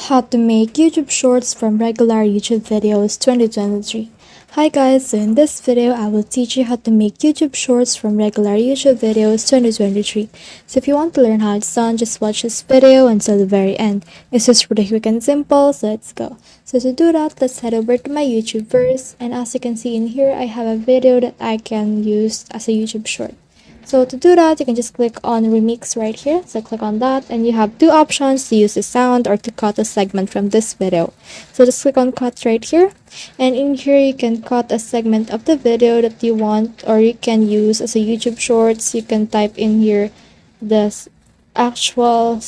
How to make YouTube shorts from regular YouTube videos 2023. Hi guys, so in this video I will teach you how to make YouTube shorts from regular YouTube videos 2023. So if you want to learn how it's done, just watch this video until the very end. It's just pretty quick and simple, so let's go. So to do that, let's head over to my YouTube first, and as you can see in here, I have a video that I can use as a YouTube short. So to do that, you can just click on remix right here. So click on that and you have two options to use the sound or to cut a segment from this video. So just click on cut right here, and in here you can cut a segment of the video that you want, or you can use as a YouTube shorts. You can type in here the actual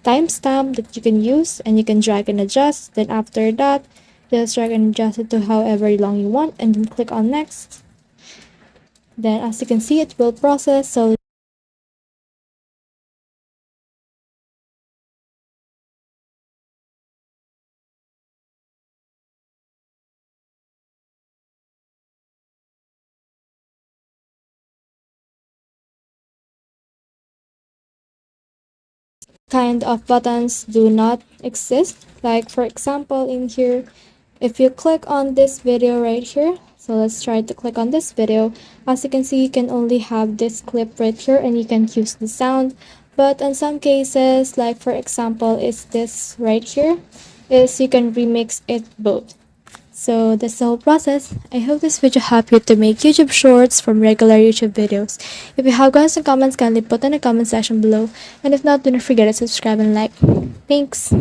timestamp that you can use, and you can drag and adjust. Then after that, just drag and adjust it to however long you want, and then click on next. Then as you can see, it will process. So kind of buttons do not exist. Like for example in here, if you click on this video right here, so let's try to click on this video. As you can see, you can only have this clip right here and you can use the sound. But in some cases, like for example is this right here, is you can remix it both. So that's the whole process. I hope this video helped you to make YouTube shorts from regular YouTube videos. If you have questions and comments, kindly put in the comment section below. And if not, do not forget to subscribe and like. Thanks.